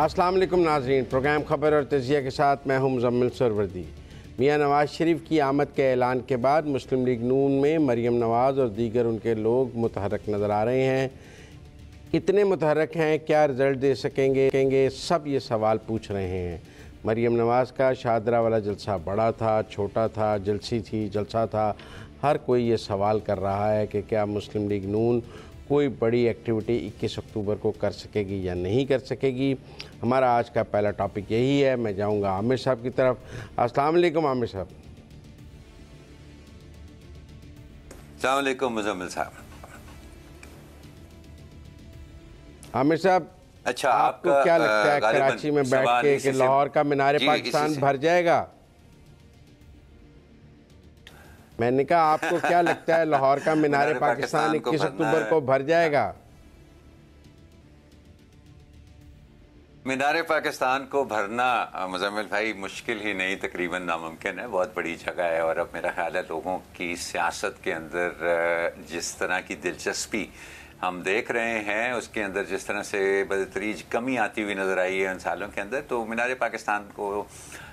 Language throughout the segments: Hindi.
अस्सलाम वालेकुम नाज़रीन, प्रोग्राम खबर और तजिया के साथ मैं हूं मुज़म्मिल सरवर्दी। मियाँ नवाज़ शरीफ की आमद के ऐलान के बाद मुस्लिम लीग नून में मरीम नवाज़ और दीगर उनके लोग मुतहरक नज़र आ रहे हैं। कितने मुतहरक हैं, क्या रिज़ल्ट दे सकेंगे, सब ये सवाल पूछ रहे हैं। मरीम नवाज़ का शाहदरा वाला जलसा बड़ा था, छोटा था, जलसी थी, जलसा था, हर कोई ये सवाल कर रहा है कि क्या मुस्लिम लीग नून कोई बड़ी एक्टिविटी 21 अक्टूबर को कर सकेगी या नहीं कर सकेगी। हमारा आज का पहला टॉपिक यही है। मैं जाऊंगा आमिर साहब की तरफ। अस्सलाम वालेकुम आमिर साहब। अस्सलाम वालेकुम मुज़म्मिल साहब। आमिर साहब, अच्छा, आपको क्या लगता है कराची में बैठ के कि लाहौर का मीनार पाकिस्तान भर जाएगा? मैंने कहा आपको क्या लगता है लाहौर का मीनार पाकिस्तान 21 अक्टूबर को भर जाएगा? मीनार पाकिस्तान को भरना मुज़म्मिल भाई मुश्किल ही नहीं, तकरीबन नामुमकिन है। बहुत बड़ी जगह है और अब मेरा ख्याल है लोगों की सियासत के अंदर जिस तरह की दिलचस्पी हम देख रहे हैं, उसके अंदर जिस तरह से बदतरीज कमी आती हुई नज़र आई है उन सालों के अंदर, तो मीनार पाकिस्तान को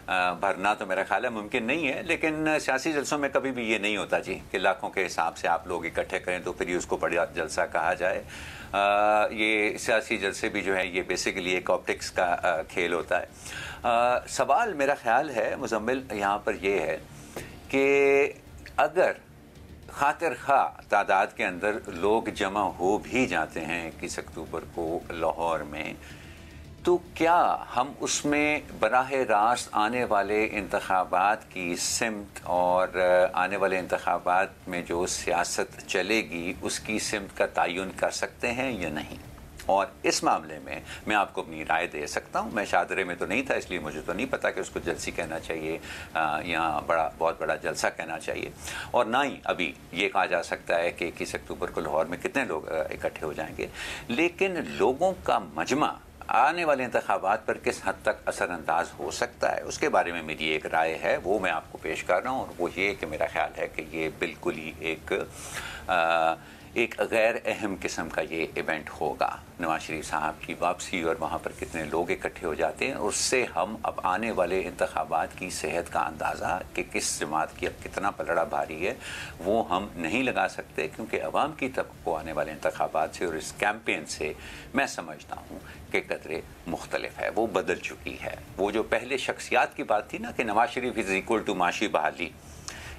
भरना तो मेरा ख्याल है मुमकिन नहीं है। लेकिन सियासी जलसों में कभी भी ये नहीं होता जी कि लाखों के हिसाब से आप लोग इकट्ठे करें तो फिर उसको बड़ा जलसा कहा जाए। ये सियासी जलसे भी जो है ये बेसिकली एक ऑप्टिक्स का खेल होता है। सवाल मेरा ख्याल है मुज़म्मिल यहाँ पर ये है कि अगर खातिर खा तादाद के अंदर लोग जमा हो भी जाते हैं 21 अक्टूबर को लाहौर में, तो क्या हम उसमें बराह रास्त आने वाले इंतखाबात की सिमत और आने वाले इंतखाबात में जो सियासत चलेगी उसकी सिमत का तयन कर सकते हैं या नहीं? और इस मामले में मैं आपको अपनी राय दे सकता हूँ। मैं शादरे में तो नहीं था, इसलिए मुझे तो नहीं पता कि उसको जलसी कहना चाहिए या बहुत बड़ा जलसा कहना चाहिए, और ना ही अभी ये कहा जा सकता है कि 21 अक्टूबर को लाहौर में कितने लोग इकट्ठे हो जाएंगे। लेकिन लोगों का मजमा आने वाले इंतखाबात पर किस हद तक असरअंदाज हो सकता है, उसके बारे में मेरी एक राय है, वो मैं आपको पेश कर रहा हूँ। और वो ये कि मेरा ख्याल है कि ये बिल्कुल ही एक गैर अहम किस्म का ये इवेंट होगा। नवाज शरीफ साहब की वापसी और वहाँ पर कितने लोग इकट्ठे हो जाते हैं, उससे हम अब आने वाले इंतखाबात की सेहत का अंदाज़ा कि किस जमात की अब कितना पलड़ा भारी है वो हम नहीं लगा सकते, क्योंकि अवाम की तवक्को आने वाले इंतखाबात से और इस कैंपेन से मैं समझता हूँ कि कदरे मुख्तलिफ है, वो बदल चुकी है। वो जो पहले शख्सियात की बात थी ना कि Nawaz Sharif is equal to माशी बहाली,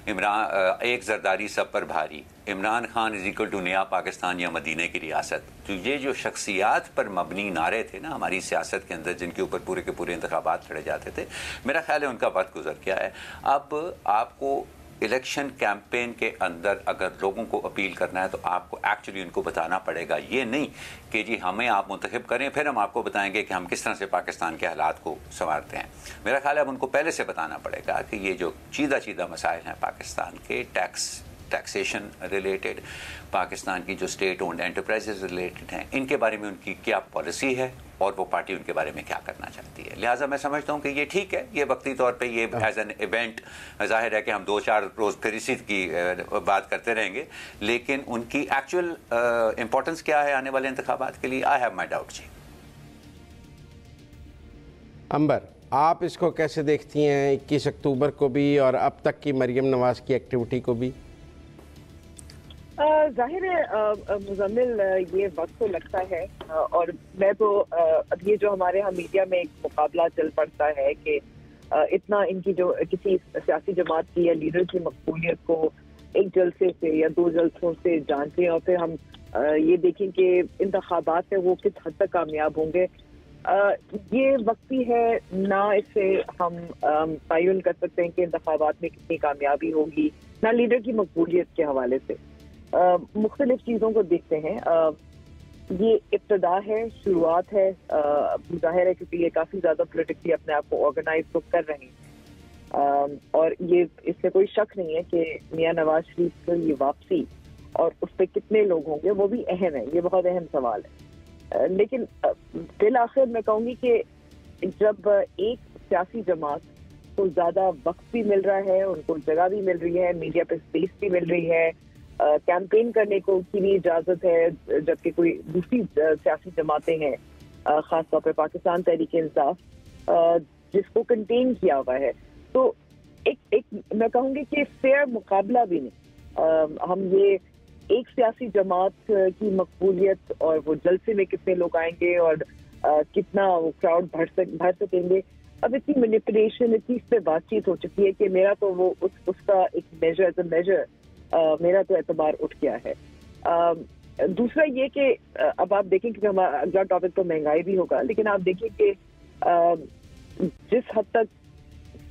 एक जरदारी सब पर भारी, Imran Khan is equal to नया पाकिस्तान या मदीने की रियासत, तो ये जो शख्सियात पर मबनी नारे थे ना हमारी सियासत के अंदर, जिनके ऊपर पूरे के पूरे इंतखाबात लड़े जाते थे, मेरा ख्याल है उनका वक्त गुजर गया है। अब आपको इलेक्शन कैंपेन के अंदर अगर लोगों को अपील करना है तो आपको एक्चुअली उनको बताना पड़ेगा, ये नहीं कि जी हमें आप मुंतखब करें फिर हम आपको बताएंगे कि हम किस तरह से पाकिस्तान के हालात को संवारते हैं। मेरा ख्याल है अब उनको पहले से बताना पड़ेगा कि ये जो चीदा मसाइल हैं पाकिस्तान के, टैक्सेशन रिलेटेड, पाकिस्तान की जो स्टेट ओन्ड एंटरप्राइजेज रिलेटेड हैं, इनके बारे में उनकी क्या पॉलिसी है और वो पार्टी उनके बारे में क्या करना चाहती है। लिहाजा मैं समझता हूँ कि ये ठीक है, ये वक्ती तौर पे ये एज एन इवेंट जाहिर है कि हम 2-4 रोज़ फिर इसी की बात करते रहेंगे, लेकिन उनकी एक्चुअल इम्पोर्टेंस क्या है आने वाले इंतखाबात के लिए, आई हैव माई डाउट जी। अंबर, आप इसको कैसे देखती हैं 21 अक्टूबर को भी और अब तक की मरीम नवाज़ की एक्टिविटी को भी? जाहिर है मुज़म्मिल, ये वक्त तो लगता है, और मैं तो अब ये जो हमारे यहाँ मीडिया में एक मुकाबला चल पड़ता है कि इतना इनकी जो किसी सियासी जमात की या लीडर की मकबूलियत को एक जलसे से या 2 जलसों से जांचें और फिर हम ये देखें कि इंतखाबात में वो किस हद तक कामयाब होंगे, ये वक्ती है ना। इससे हम तयन कर सकते हैं कि इंतखाबात में कितनी कामयाबी होगी, ना लीडर की मकबूलियत के हवाले से। मुख्तलिफ चीज़ों को देखते हैं। ये इब्तदा है, शुरुआत है, जाहिर है क्योंकि ये काफ़ी ज़्यादा पोलिटिकली अपने आप को ऑर्गेनाइज तो कर रहे हैं, और ये इससे कोई शक नहीं है कि मियां नवाज शरीफ की ये वापसी और उस पर कितने लोग होंगे वो भी अहम है, ये बहुत अहम सवाल है। लेकिन फिल आखिर मैं कहूँगी कि जब एक सियासी जमात को ज़्यादा वक्त भी मिल रहा है, उनको जगह भी मिल रही है, मीडिया पे स्पेस भी मिल रही है, कैंपेन करने को की भी इजाजत है, जबकि कोई दूसरी सियासी जमातें हैं खास तौर पर पाकिस्तान तहरीक इंसाफ, जिसको कंटेन किया हुआ है। तो एक मैं कहूँगी कि फेयर मुकाबला भी नहीं। हम ये एक सियासी जमात की मकबूलियत और वो जलसे में कितने लोग आएंगे और कितना वो क्राउड भर सकेंगे, अब इतनी मैनिपुलेशन, इतनी इस पे बातचीत हो चुकी है कि मेरा तो वो उसका एक मेजर मेरा तो एतबार उठ गया है। दूसरा ये कि अब आप देखें कि हमारा अगला टॉपिक तो महंगाई भी होगा, लेकिन आप देखें कि जिस हद तक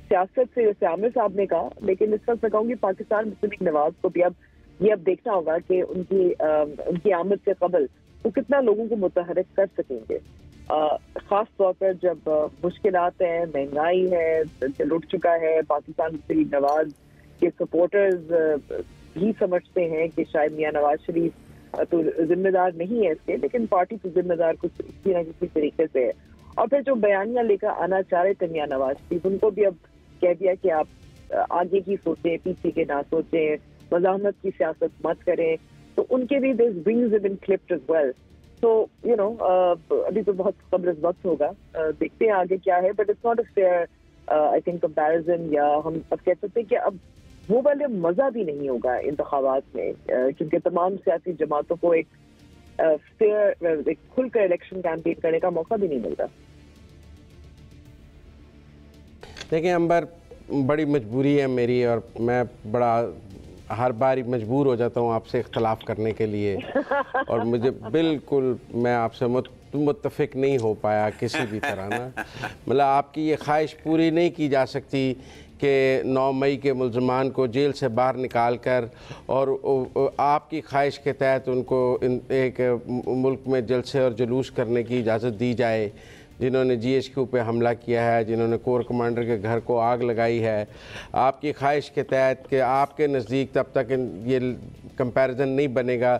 सियासत से, जैसे आमिर साहब ने कहा, लेकिन इस वक्त मैं कहूँगी पाकिस्तान मुस्लिम लीग नवाज को भी अब देखना होगा कि उनकी आमद से कबल वो कितना लोगों को मुतहरिक कर सकेंगे, खास तौर पर जब मुश्किलात हैं, महंगाई है, लुट चुका है। पाकिस्तान मुस्लिम लीग नवाज के सपोर्टर्स भी समझते हैं कि शायद मियां नवाज शरीफ तो जिम्मेदार नहीं है इसके, लेकिन पार्टी तो जिम्मेदार कुछ किसी न किसी तरीके से है। और फिर जो बयानियां लेकर आना चाह रहे थे मियां नवाज शरीफ, उनको भी अब कह दिया कि आप आगे की सोचें, पीछे के ना सोचें, मज़ाहमत की सियासत मत करें। तो उनके भी this wings have been clipped as well. तो यू नो अभी तो बहुत कब्र वक्त होगा, देखते हैं आगे क्या है, but it's not a fair I think comparison, या हम अब कह सकते हैं कि अब वो वाले मजा भी नहीं होगा इंतखाबात में, क्योंकि तमाम सियासी जमातों को एक फेयर, एक खुलकर इलेक्शन कैंपेन करने का मौका भी नहीं मिलता। देखिए अंबर, बड़ी मजबूरी है मेरी, और मैं बड़ा हर बार ही मजबूर हो जाता हूँ आपसे इख्तलाफ करने के लिए, और मुझे बिल्कुल, मैं आपसे मुत्तफिक नहीं हो पाया किसी भी तरह ना। मतलब आपकी ये ख्वाहिश पूरी नहीं की जा सकती कि 9 मई के मुल्ज़मान को जेल से बाहर निकाल कर और आपकी ख्वाहिश के तहत उनको एक मुल्क में जलसे और जुलूस करने की इजाज़त दी जाए, जिन्होंने GHQ पे हमला किया है, जिन्होंने कोर कमांडर के घर को आग लगाई है। आपकी ख्वाहिश के तहत कि आपके नज़दीक तब तक ये कंपैरिजन नहीं बनेगा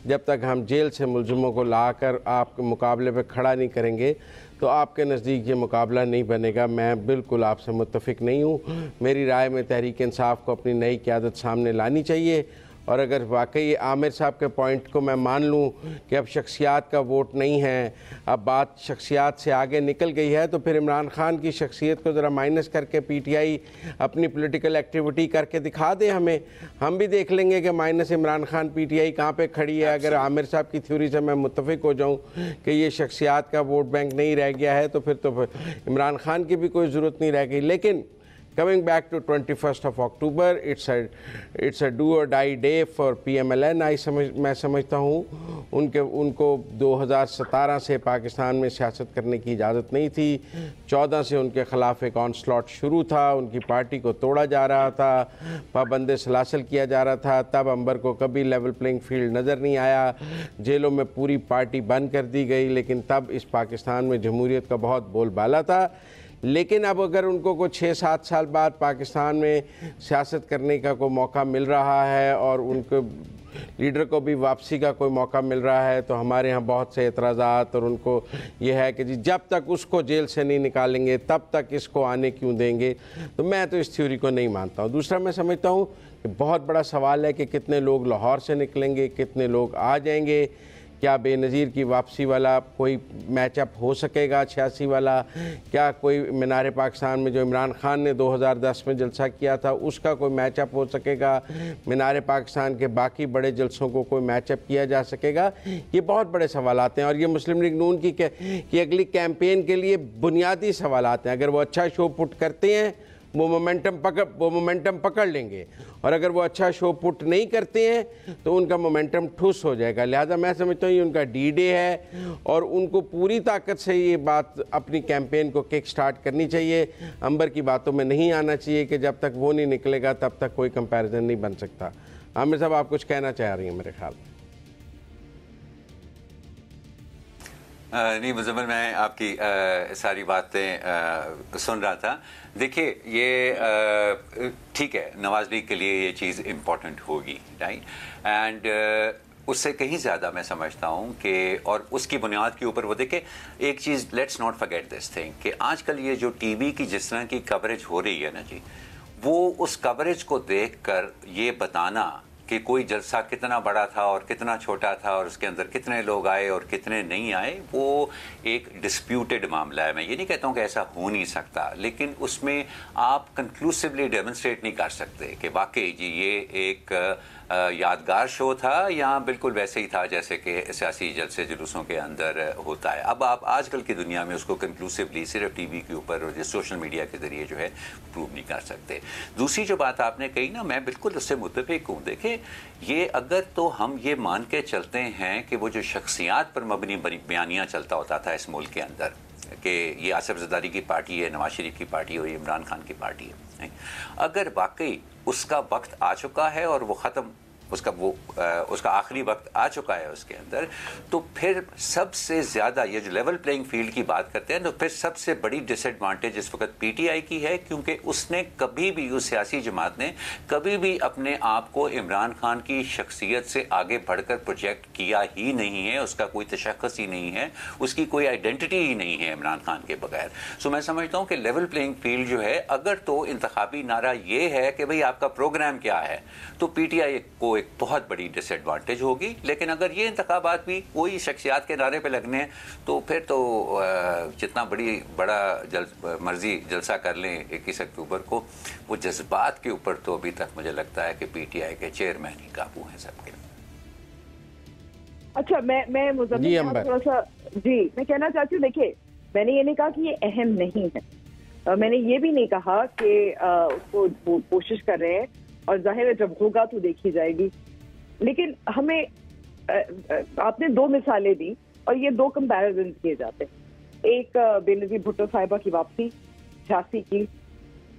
जब तक हम जेल से मुलज़मों को लाकर आपके मुकाबले पे खड़ा नहीं करेंगे, तो आपके नज़दीक ये मुकाबला नहीं बनेगा। मैं बिल्कुल आपसे मुत्तफिक नहीं हूँ। मेरी राय में तहरीक इंसाफ को अपनी नई क़यादत सामने लानी चाहिए, और अगर वाकई आमिर साहब के पॉइंट को मैं मान लूँ कि अब शख्सियात का वोट नहीं है, अब बात शख्सियात से आगे निकल गई है, तो फिर इमरान खान की शख्सियत को ज़रा माइनस करके PTI अपनी पॉलिटिकल एक्टिविटी करके दिखा दे हमें, हम भी देख लेंगे कि माइनस इमरान खान PTI कहाँ पे खड़ी है। अगर आमिर साहब की थ्योरी से मैं मुत्तफिक हो जाऊँ कि ये शख्सियात का वोट बैंक नहीं रह गया है, तो फिर इमरान खान की भी कोई ज़रूरत नहीं रह गई। लेकिन coming back to 21st of October, it's a do or die day for PMLN। मैं समझता हूँ उनको 2017 से पाकिस्तान में सियासत करने की इजाज़त नहीं थी। 14 से उनके ख़िलाफ़ एक ऑनस्लॉट शुरू था, उनकी पार्टी को तोड़ा जा रहा था, पाबंद सलासल किया जा रहा था। तब अंबर को कभी लेवल प्लेइंग फील्ड नज़र नहीं आया, जेलों में पूरी पार्टी बंद कर दी गई। लेकिन तब इस पाकिस्तान में जमहूरियत का बहुत बोलबाला था। लेकिन अब अगर उनको कोई 6-7 साल बाद पाकिस्तान में सियासत करने का कोई मौका मिल रहा है और उनको लीडर को भी वापसी का कोई मौका मिल रहा है, तो हमारे यहाँ बहुत से एतराज़ात, और उनको ये है कि जी जब तक उसको जेल से नहीं निकालेंगे तब तक इसको आने क्यों देंगे। तो मैं तो इस थ्योरी को नहीं मानता हूँ। दूसरा, मैं समझता हूँ कि बहुत बड़ा सवाल है कि कितने लोग लाहौर से निकलेंगे, कितने लोग आ जाएंगे, क्या बेनज़ीर की वापसी वाला कोई मैचअप हो सकेगा 86 वाला, क्या कोई मीनार पाकिस्तान में जो इमरान खान ने 2010 में जलसा किया था उसका कोई मैचअप हो सकेगा, मीनार पाकिस्तान के बाकी बड़े जलसों को कोई मैचअप किया जा सकेगा। ये बहुत बड़े सवालात हैं, और ये मुस्लिम लीग नून की अगली कैंपेन के लिए बुनियादी सवालात हैं। अगर वो अच्छा शो पुट करते हैं वो मोमेंटम पकड़ लेंगे, और अगर वो अच्छा शो पुट नहीं करते हैं तो उनका मोमेंटम ठुस हो जाएगा। लिहाजा मैं समझता हूँ ये उनका D-Day है, और उनको पूरी ताकत से ये बात अपनी कैंपेन को किक स्टार्ट करनी चाहिए। अंबर की बातों में नहीं आना चाहिए कि जब तक वो नहीं निकलेगा तब तक कोई कंपैरिजन नहीं बन सकता। आमिर साहब, आप कुछ कहना चाह रही हैं मेरे ख्याल में। नहीं मुज़म्मिल, मैं आपकी सारी बातें सुन रहा था। देखिए ये ठीक है, नवाज लीग के लिए ये चीज़ इम्पोर्टेंट होगी, राइट, एंड उससे कहीं ज़्यादा मैं समझता हूँ कि, और उसकी बुनियाद के ऊपर वो देखे एक चीज़, let's not forget this thing कि आजकल ये जो टीवी की जिस तरह की कवरेज हो रही है ना जी, वो उस कवरेज को देखकर ये बताना कि कोई जलसा कितना बड़ा था और कितना छोटा था और उसके अंदर कितने लोग आए और कितने नहीं आए, वो एक डिस्प्यूटेड मामला है। मैं ये नहीं कहता हूँ कि ऐसा हो नहीं सकता, लेकिन उसमें आप कंक्लूसिवली डेमोन्स्ट्रेट नहीं कर सकते कि वाकई जी ये एक यादगार शो था या बिल्कुल वैसे ही था जैसे कि सियासी जलसे जुलूसों के अंदर होता है। अब आप आजकल की दुनिया में उसको कंक्लूसिवली सिर्फ टीवी के ऊपर और सोशल मीडिया के जरिए जो है प्रूव नहीं कर सकते। दूसरी जो बात आपने कही ना, मैं बिल्कुल उससे मुत्तफिक हूँ। देखें, ये अगर तो हम ये मान के चलते हैं कि वो जो शख्सियात पर मबनी बयानियाँ चलता होता था इस मुल्क के अंदर कि ये आसिफ ज़रदारी की पार्टी है, नवाज शरीफ की पार्टी है और ये इमरान खान की पार्टी है, अगर वाकई उसका वक्त आ चुका है और वो ख़त्म, उसका आखिरी वक्त आ चुका है उसके अंदर, तो फिर सबसे ज़्यादा ये जो लेवल प्लेइंग फील्ड की बात करते हैं, तो फिर सबसे बड़ी डिसएडवांटेज इस वक्त पीटीआई की है, क्योंकि उसने कभी भी, उस सियासी जमात ने कभी भी अपने आप को इमरान खान की शख्सियत से आगे बढ़कर प्रोजेक्ट किया ही नहीं है। उसका कोई तशख़्ख़ुस ही नहीं है, उसकी कोई आइडेंटिटी ही नहीं है इमरान खान के बगैर। सो मैं समझता हूँ कि लेवल प्लेइंग फील्ड जो है, अगर तो इंतखाबी नारा ये है कि भाई आपका प्रोग्राम क्या है, तो पीटीआई को एक बहुत बड़ी डिसएडवांटेज होगी। लेकिन अगर ये इंतखाबात भी कोई शख्सियात के नारे पे लगने हैं, तो फिर तो जितना बड़ा मर्जी जलसा कर लें 21 अक्टूबर को, वो जज्बात के ऊपर तो अभी तक मुझे लगता है कि पीटीआई के चेयरमैन ही काबू हैं सबके। अच्छा, मैं मुज़म्मिल थोड़ा सा मैं कहना चाहती हूँ, देखिए मैंने ये नहीं कहा कि ये अहम नहीं है, मैंने ये भी नहीं कहा कि उसको कोशिश कर रहे हैं और जाहिर है जब होगा तो देखी जाएगी। लेकिन हमें आपने दो मिसालें दी और ये दो कंपैरिजन किए जाते हैं। एक बेनज़ीर भुट्टो साहिबा की वापसी 86 की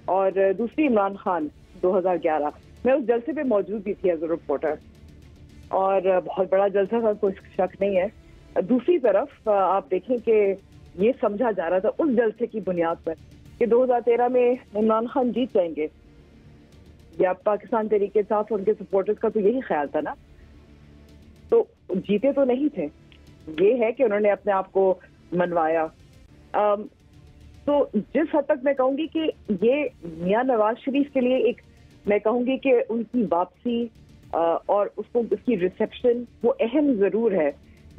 और दूसरी इमरान खान 2011। मैं उस जलसे पे मौजूद भी थी एज अ रिपोर्टर और बहुत बड़ा जलसा था, कोई शक नहीं है। दूसरी तरफ आप देखें कि ये समझा जा रहा था उस जलसे की बुनियाद पर कि 2013 में इमरान खान जीत जाएंगे, या पाकिस्तान तहरीक इंसाफ और उनके सपोर्टर्स का तो यही ख्याल था ना। तो जीते तो नहीं थे, ये है कि उन्होंने अपने आप को मनवाया। तो जिस हद तक मैं कहूंगी कि ये मियां नवाज शरीफ के लिए एक, मैं कहूंगी कि उनकी वापसी और उसको उसकी रिसेप्शन वो अहम जरूर है,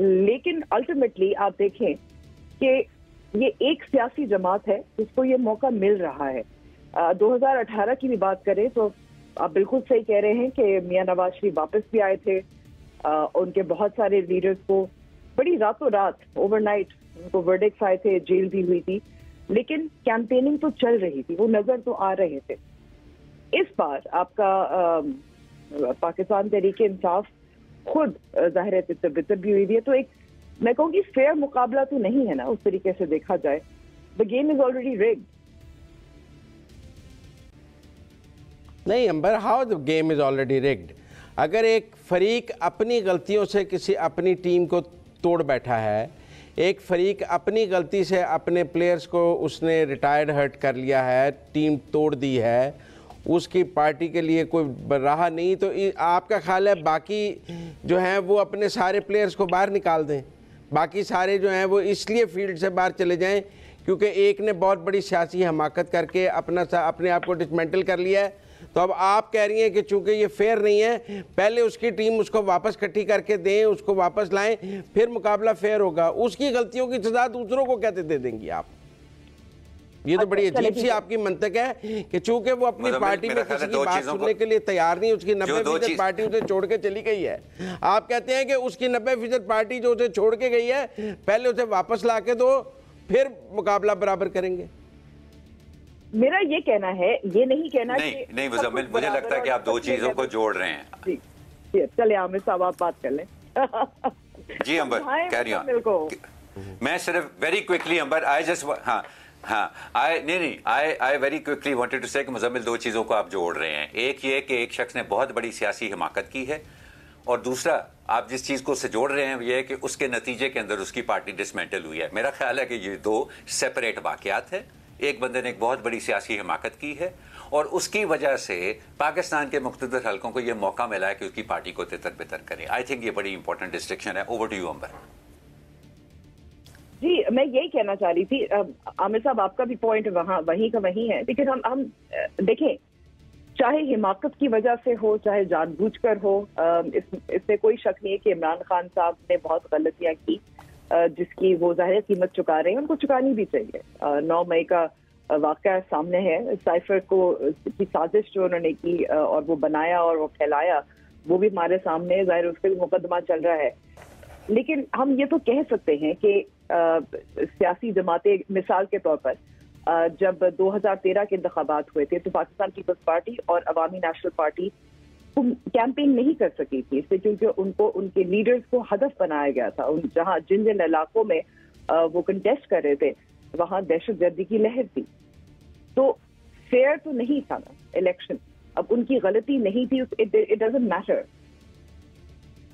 लेकिन अल्टीमेटली आप देखें कि ये एक सियासी जमात है जिसको ये मौका मिल रहा है। 2018 की भी बात करें तो आप बिल्कुल सही कह रहे हैं कि मियां नवाज शरीफ वापस भी आए थे। उनके बहुत सारे लीडर्स को बड़ी रातों रात ओवरनाइट उनको वर्डिक्ट्स आए थे, जेल भी हुई थी, लेकिन कैंपेनिंग तो चल रही थी, वो नजर तो आ रहे थे। इस बार आपका पाकिस्तान तहरीक इंसाफ खुद जाहिर है तितर भी हुई है, तो एक मैं कहूँगी फेयर मुकाबला तो नहीं है ना उस तरीके से देखा जाए। The game is already rigged. नहीं Ambar, how the game is already rigged. अगर एक फरीक अपनी गलतियों से किसी अपनी टीम को तोड़ बैठा है, एक फरीक अपनी गलती से अपने प्लेयर्स को उसने रिटायर्ड हर्ट कर लिया है, टीम तोड़ दी है, उसकी पार्टी के लिए कोई रहा नहीं, तो आपका ख्याल है बाकी जो हैं वो अपने सारे प्लेयर्स को बाहर निकाल दें? बाकी सारे जो हैं वो इसलिए फील्ड से बाहर चले जाएं क्योंकि एक ने बहुत बड़ी सियासी हमाकत करके अपने आप को डिसमेंटल कर लिया है। तो अब आप कह रही हैं कि चूंकि ये फेयर नहीं है, पहले उसकी टीम उसको वापस इकट्ठी करके दें, उसको वापस लाएं, फिर मुकाबला फेयर होगा। उसकी गलतियों की सजा दूसरों को कैसे दे देंगी आप? ये तो बड़ी अजीब सी आपकी मंतक है कि चूंकि वो अपनी पार्टी में किसी की बात सुनने के लिए तैयार नहीं, उसकी 90% पार्टी उसे छोड़ के चली गई है। आप कहते हैं कि उसकी 90% पार्टी जो उसे छोड़ के गई है, पहले उसे वापस ला के दो, फिर मुकाबला बराबर करेंगे। मेरा ये कहना है, ये नहीं कहना नहीं मुज़म्मिल, मुझे लगता है कि आप दो चीजों को जोड़ रहे हैं। जी चले आमिर साहब आप बात कर लें। जी अंबर, कैरी ऑन। मैं सिर्फ very quickly Amber, I just I very quickly wanted to say कि मुज़म्मिल दो चीज़ों को आप जोड़ रहे हैं। एक ये कि एक शख्स ने बहुत बड़ी सियासी हिमाकत की है, और दूसरा आप जिस चीज़ को से जोड़ रहे हैं ये है कि उसके नतीजे के अंदर उसकी पार्टी डिसमेंटल हुई है। मेरा ख्याल है कि ये दो सेपरेट वाक़यात है। एक बंदे ने एक बहुत बड़ी सियासी हिमाकत की है और उसकी वजह से पाकिस्तान के मुख्तलिफ हल्कों को यह मौका मिला है कि उसकी पार्टी को तितर बितर करें। आई थिंक ये बड़ी इंपॉर्टेंट डिस्टिंक्शन है। ओवर टू यू अंबर। जी मैं यही कहना चाह रही थी आमिर साहब, आपका भी पॉइंट वहीं का वहीं है, लेकिन हम देखें चाहे हिमाकत की वजह से हो, चाहे जानबूझकर हो, इसमें कोई शक नहीं है कि इमरान खान साहब ने बहुत गलतियां की, जिसकी वो जाहिर कीमत चुका रहे हैं, उनको चुकानी भी चाहिए। 9 मई का वाकया सामने है, साइफर को की साजिश जो उन्होंने की और वो बनाया और वो फैलाया, वो भी हमारे सामने, जाहिर उसके भी मुकदमा चल रहा है। लेकिन हम ये तो कह सकते हैं कि सियासी जमातें, मिसाल के तौर पर जब 2013 के इंतखाबात हुए थे तो पाकिस्तान पीपल्स पार्टी और अवामी नेशनल पार्टी कैंपेन नहीं कर सकी थी, इससे क्योंकि उनको उनके लीडर्स को हदफ बनाया गया था। जहां जिन जिन इलाकों में वो कंटेस्ट कर रहे थे वहां दहशतगर्दी की लहर थी, तो फेयर तो नहीं था ना इलेक्शन। अब उनकी गलती नहीं थी, इट डजंट मैटर।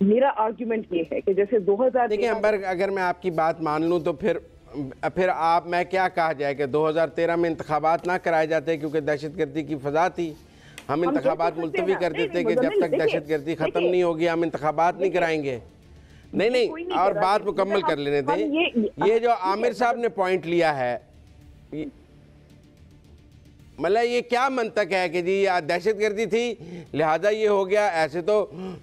मेरा आर्ग्यूमेंट ये है कि जैसे 2000, देखिए अंबर, अगर मैं आपकी बात मान लूं तो फिर आप, मैं क्या कहा जाए कि 2013 में इंतखाबात ना कराए जाते क्योंकि दहशतगर्दी की फजा थी, हम इंतखाबात मुलतवी कर देते कि जब तक दहशतगर्दी खत्म नहीं होगी हम इंतखाबात नहीं कराएंगे। नहीं, और बात मुकम्मल कर लेने दें। ये जो आमिर साहब ने पॉइंट लिया है, मतलब ये क्या मंतक है कि जी दहशतगर्दी थी लिहाजा ये हो गया। ऐसे तो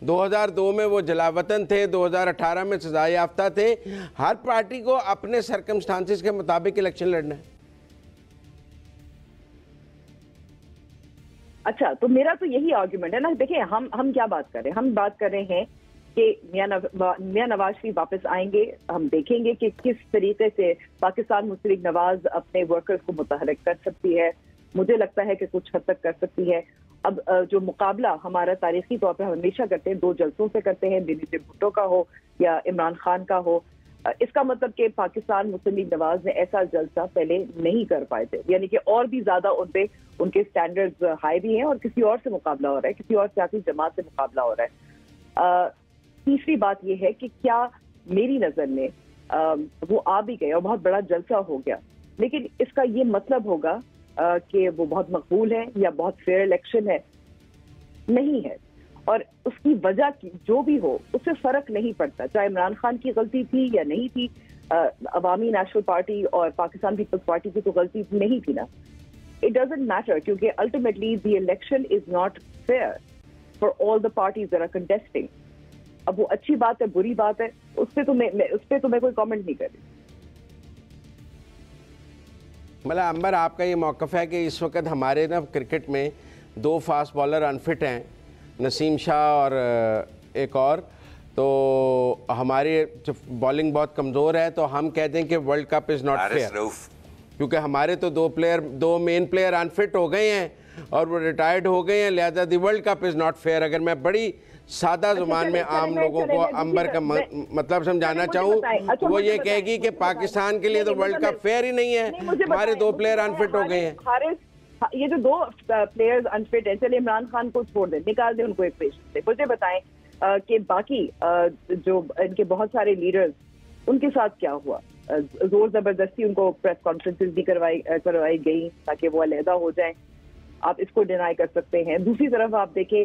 2002 में वो जलावतन थे, 2018 में सजा याफ्ता थे। हर पार्टी को अपने सरकमस्टांसिस के मुताबिक इलेक्शन लड़ना है। अच्छा, तो मेरा तो यही आर्ग्यूमेंट है ना। देखिए हम क्या बात कर रहे हैं, हम बात कर रहे हैं कि मियां नवाज शरीफ वापस आएंगे, हम देखेंगे कि किस तरीके से पाकिस्तान मुस्लिम नवाज अपने वर्कर्स को मुतहरिक कर सकती है। मुझे लगता है कि कुछ हद तक कर सकती है। अब जो मुकाबला हमारा तारीखी तौर पर हमेशा करते हैं, 2 जलसों से करते हैं, बेनजीर भुट्टो का हो या इमरान खान का हो, इसका मतलब कि पाकिस्तान मुस्लिम लीग नवाज ने ऐसा जलसा पहले नहीं कर पाए थे, यानी कि और भी ज्यादा उनके स्टैंडर्ड्स हाई भी हैं और किसी और से मुकाबला हो रहा है, किसी और सियासी जमात से मुकाबला हो रहा है। तीसरी बात यह है कि क्या मेरी नजर में वो आ भी गए और बहुत बड़ा जलसा हो गया, लेकिन इसका ये मतलब होगा कि वो बहुत मकबूल है या बहुत फेयर इलेक्शन है? नहीं है। और उसकी वजह की जो भी हो उससे फर्क नहीं पड़ता, चाहे इमरान खान की गलती थी या नहीं थी, अवामी नेशनल पार्टी और पाकिस्तान पीपल्स पार्टी की तो गलती नहीं थी ना। इट डजंट मैटर, क्योंकि ultimately the election is not fair for all the parties that are contesting. अब वो अच्छी बात है, बुरी बात है, उस पर तो मैं कोई कमेंट नहीं कर रही। मतलब अंबर, आपका ये मौक़िफ़ है कि इस वक्त हमारे ना क्रिकेट में 2 फास्ट बॉलर अनफिट हैं, नसीम शाह और एक और, तो हमारी बॉलिंग बहुत कमज़ोर है, तो हम कहते हैं कि world cup is not fair, क्योंकि हमारे तो 2 मेन प्लेयर अनफिट हो गए हैं और वो रिटायर्ड हो गए हैं, लिहाजा the world cup is not fair. अगर मैं बड़ी सादा जुबान में आम लोगों को अंबर का मतलब समझाना चाहूँ, वो ये कहेगी कि पाकिस्तान के लिए तो वर्ल्ड कप फेयर ही नहीं है, हमारे 2 प्लेयर अनफिट हो गए हैं। ये जो 2 प्लेयर्स अनफिट है, चलिए इमरान खान को छोड़ दें, निकाल दें उनको इक्वेशन से, मुझे बताएं कि बाकी जो इनके बहुत सारे लीडर्स, उनके साथ क्या हुआ? जोर जबरदस्ती उनको प्रेस कॉन्फ्रेंसेस भी करवाई गई ताकि वो अलहदा हो जाएं। आप इसको डिनाई कर सकते हैं। दूसरी तरफ आप देखें,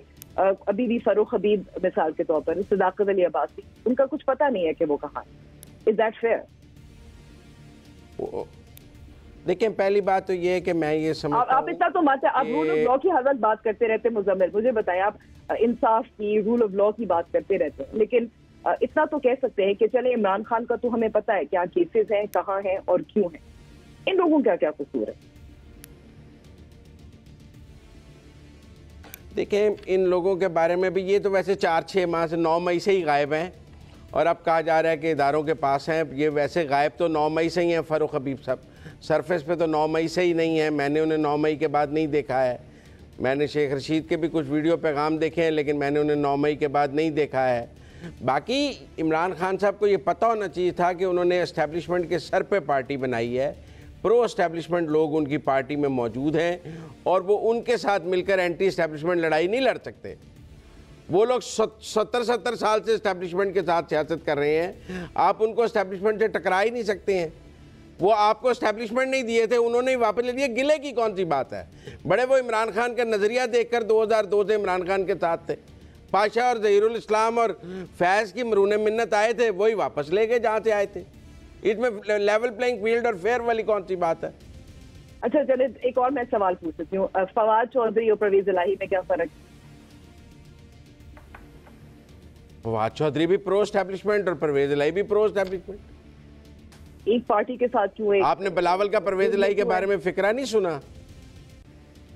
अभी भी फरूख हबीब मिसाल के तौर पर, सदाकत अली अब्बासी, उनका कुछ पता नहीं है कि वो कहाँ है। Is that fair? देखिए, पहली बात तो ये है कि मैं ये समझता आप इतना तो मत है, आप रूल ऑफ लॉ की हर वक्त बात करते रहते हैं मुजम्मिल, मुझे बताएं, आप इंसाफ की, रूल ऑफ लॉ की बात करते रहते हैं, लेकिन इतना तो कह सकते हैं कि चले इमरान खान का तो हमें पता है क्या केसेस हैं, कहाँ हैं और क्यों हैं। इन लोगों का क्या कसूर है? देखें, इन लोगों के बारे में भी, ये तो वैसे 4-6 माह से 9 मई से ही गायब हैं और अब कहा जा रहा है कि इदारों के पास हैं। ये वैसे गायब तो 9 मई से ही हैं फ़ारूक हबीब साहब, सरफेस पे तो 9 मई से ही नहीं है। मैंने उन्हें 9 मई के बाद नहीं देखा है। मैंने शेख रशीद के भी कुछ वीडियो पैगाम देखे हैं, लेकिन मैंने उन्हें 9 मई के बाद नहीं देखा है। बाकी इमरान खान साहब को ये पता होना चाहिए था कि उन्होंने एस्टेब्लिशमेंट के सर पे पार्टी बनाई है, प्रो एस्टेब्लिशमेंट लोग उनकी पार्टी में मौजूद हैं और वो उनके साथ मिलकर एंटी एस्टेब्लिशमेंट लड़ाई नहीं लड़ सकते। वो लोग 70 साल से एस्टेब्लिशमेंट के साथ सियासत कर रहे हैं, आप उनको एस्टेब्लिशमेंट से टकरा ही नहीं सकते हैं। वो आपको एस्टेब्लिशमेंट नहीं दिए थे, उन्होंने ही वापस ले लिए, गिले की कौन सी बात है? बड़े वो इमरान खान का नज़रिया देखकर 2002 से इमरान खान के साथ थे। पाशा और ज़हीरुल इस्लाम और फैज़ की मरून मिन्नत आए थे, वही वापस ले गए जहाँ से आए थे। इसमें लेवल प्लेइंग फील्ड और फेयर वाली कौन सी बात है? अच्छा चले, एक और मैं सवाल पूछ सकती हूँ, फवाद चौधरी और परवेज इलाही में क्या फर्क? फवाद चौधरी भी प्रो एस्टैब्लिशमेंट और परवेज इलाही भी प्रो एस्टैब्लिशमेंट। एक पार्टी के साथ क्यों? आपने बिलावल का परवेज इलाही के बारे में फिक्रा नहीं सुना?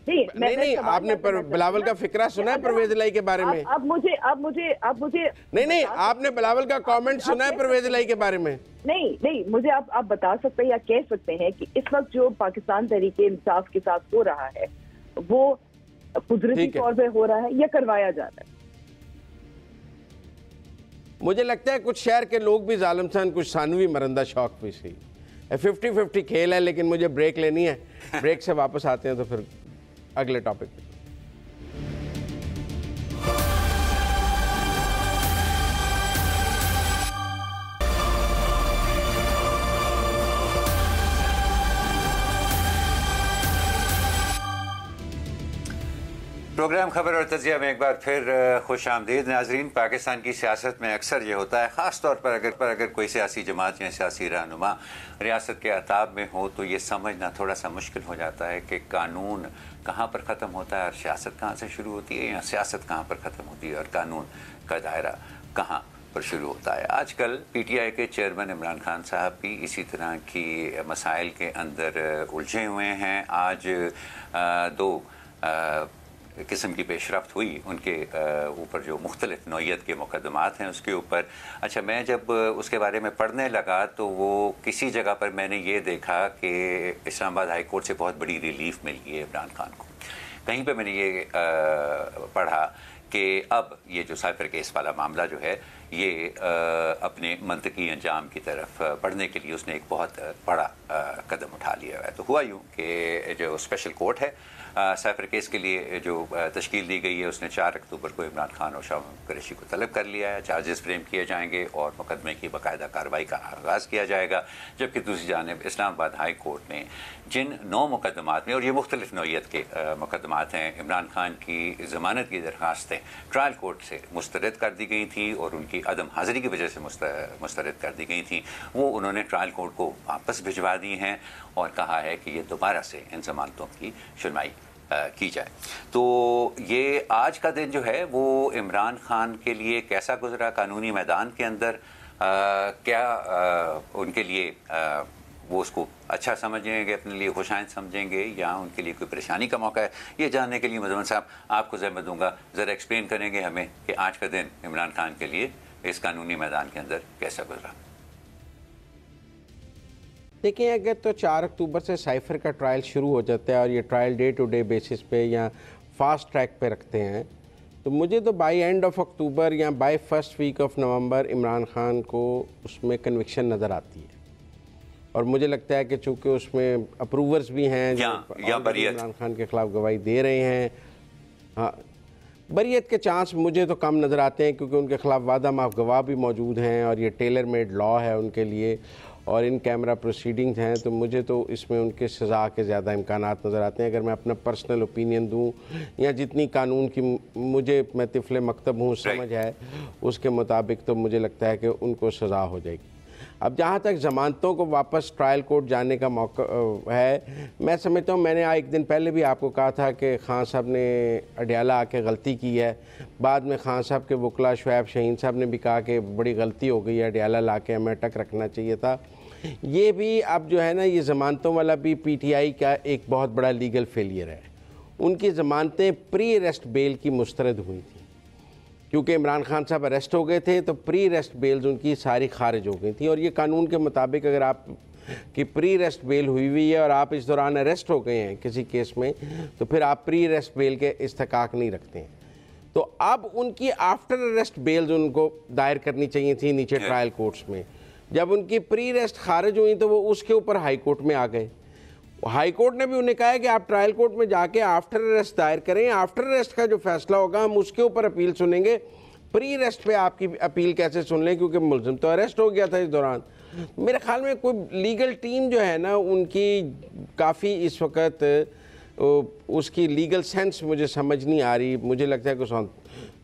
नहीं, आपने बिलावल का फिक्रा सुना है परवेज इलाही के बारे में? अब मुझे नहीं, आपने बिलावल का कमेंट सुना है परवेज इलाही के बारे में? नहीं, मुझे आप बता सकते हैं या कह सकते हैं कि इस वक्त जो पाकिस्तान तहरीके इंसाफ के साथ हो रहा है वो कुदरती तौर पे हो रहा है या करवाया जा रहा है? मुझे लगता है कुछ शहर के लोग भी जालिम सन, कुछ सानवी मरंदा शौक भी सही। 50-50 खेल है, लेकिन मुझे ब्रेक लेनी है। ब्रेक से वापस आते हैं तो फिर अगले टॉपिक पे। प्रोग्राम खबर और तजिया में एक बार फिर खुश आमदीद नाजरीन। पाकिस्तान की सियासत में अक्सर ये होता है, ख़ास तौर पर अगर कोई सियासी जमात या सियासी रहनुमा रियासत के अताब में हो तो ये समझना थोड़ा सा मुश्किल हो जाता है कि कानून कहाँ पर ख़त्म होता है और सियासत कहाँ से शुरू होती है, या सियासत कहाँ पर ख़त्म होती है और कानून का दायरा कहाँ पर शुरू होता है। आजकल PTI के चेयरमैन इमरान खान साहब भी इसी तरह की मसाइल के अंदर उलझे हुए हैं। आज दो किस्म की पेशरफ्त हुई उनके ऊपर, जो मुख्तलिफ नौइयत के मुकदमात हैं उसके ऊपर। अच्छा, मैं जब उसके बारे में पढ़ने लगा तो वो किसी जगह पर मैंने ये देखा कि इस्लामाबाद हाई कोर्ट से बहुत बड़ी रिलीफ मिल गई है इमरान खान को। कहीं पे मैंने ये पढ़ा कि अब ये जो साइफर केस वाला मामला जो है ये अपने मंतकी अंजाम की तरफ बढ़ने के लिए उसने एक बहुत बड़ा कदम उठा लिया है। तो हुआ यूँ कि जो स्पेशल कोर्ट है साइफर केस के लिए जो तश्कील दी गई है, उसने 4 अक्टूबर को इमरान खान और शाह कुरैशी को तलब कर लिया है। चार्जेस फ्रेम किए जाएंगे और मुकदमे की बाकायदा कार्रवाई का आगाज़ किया जाएगा। जबकि दूसरी जानिब इस्लामाबाद हाई कोर्ट ने जिन 9 मुकदमात में, और ये मुख्तलिफ नौइयत के मुकदमात हैं, इमरान खान की ज़मानत की दरख्वास्तें ट्रायल कोर्ट से मुस्तरद कर दी गई थी और उनकी अदम हाज़िरी की वजह से मुस्तरद कर दी गई थी, वो उन्होंने ट्रायल कोर्ट को वापस भिजवा दी हैं और कहा है कि ये दोबारा से इन ज़मानतों की सुनवाई की जाए। तो ये आज का दिन जो है वो इमरान खान के लिए कैसा गुजरा कानूनी मैदान के अंदर? क्या उनके लिए वो उसको अच्छा समझेंगे, अपने लिए खुशाइंद समझेंगे, या उनके लिए कोई परेशानी का मौका है? ये जानने के लिए मुज़म्मिल साहब आपको ज़हमत दूंगा, ज़रा एक्सप्लेन करेंगे हमें कि आज का दिन इमरान खान के लिए इस कानूनी मैदान के अंदर कैसा गुजरा? देखिए, अगर तो 4 अक्टूबर से साइफर का ट्रायल शुरू हो जाता है और ये trial day to day basis पे या फास्ट ट्रैक पे रखते हैं, तो मुझे तो बाई एंड ऑफ अक्टूबर या by first week of November Imran Khan को उसमें कन्विक्शन नज़र आती है। और मुझे लगता है कि चूँकि उसमें अप्रूवर्स भी हैं जो इमरान खान के ख़िलाफ़ गवाही दे रहे हैं, हाँ, बरियत के चांस मुझे तो कम नज़र आते हैं क्योंकि उनके ख़िलाफ़ वादा माफ गवाह भी मौजूद हैं और ये टेलर मेड लॉ है उनके लिए और इन कैमरा प्रोसीडिंग्स हैं। तो मुझे तो इसमें उनके सज़ा के ज़्यादा इम्कानात नज़र आते हैं। अगर मैं अपना पर्सनल ओपिनियन दूँ या जितनी कानून की मुझे, मैं तिफले मकतब हूँ, समझ है, उसके मुताबिक तो मुझे लगता है कि उनको सज़ा हो जाएगी। अब जहाँ तक ज़मानतों को वापस ट्रायल कोर्ट जाने का मौका है, मैं समझता हूँ, मैंने एक दिन पहले भी आपको कहा था कि खान साहब ने अडियाला आके गलती की है। बाद में खान साहब के वकला शुएब शाहीन साहब ने भी कहा कि बड़ी गलती हो गई है, अडियाला ला के हमें अटक रखना चाहिए था। ये भी अब जो है ना, ये ज़मानतों वाला भी PTI का एक बहुत बड़ा लीगल फेलियर है। उनकी ज़मानतें प्री अरेस्ट बेल की मुस्तरद हुई थी क्योंकि इमरान खान साहब अरेस्ट हो गए थे, तो प्री अरेस्ट बेल्स उनकी सारी खारिज हो गई थी। और ये कानून के मुताबिक अगर आप की प्री अरेस्ट बेल हुई है और आप इस दौरान अरेस्ट हो गए हैं किसी केस में, तो फिर आप प्री अरेस्ट बेल के इस्तेकाक नहीं रखते हैं। तो अब उनकी आफ्टर अरेस्ट बेल्स उनको दायर करनी चाहिए थी नीचे ट्रायल कोर्ट्स में। जब उनकी प्री अरेस्ट खारिज हुई तो वो उसके ऊपर हाई कोर्ट में आ गए। हाई कोर्ट ने भी उन्हें कहा है कि आप ट्रायल कोर्ट में जाके आफ्टर अरेस्ट दायर करें, आफ्टर अरेस्ट का जो फैसला होगा हम उसके ऊपर अपील सुनेंगे। प्री अरेस्ट पे आपकी अपील कैसे सुन लें, क्योंकि मुलजिम तो अरेस्ट हो गया था इस दौरान। मेरे ख्याल में कोई लीगल टीम जो है ना, उनकी काफ़ी इस वक्त उसकी लीगल सेंस मुझे समझ नहीं आ रही। मुझे लगता है कि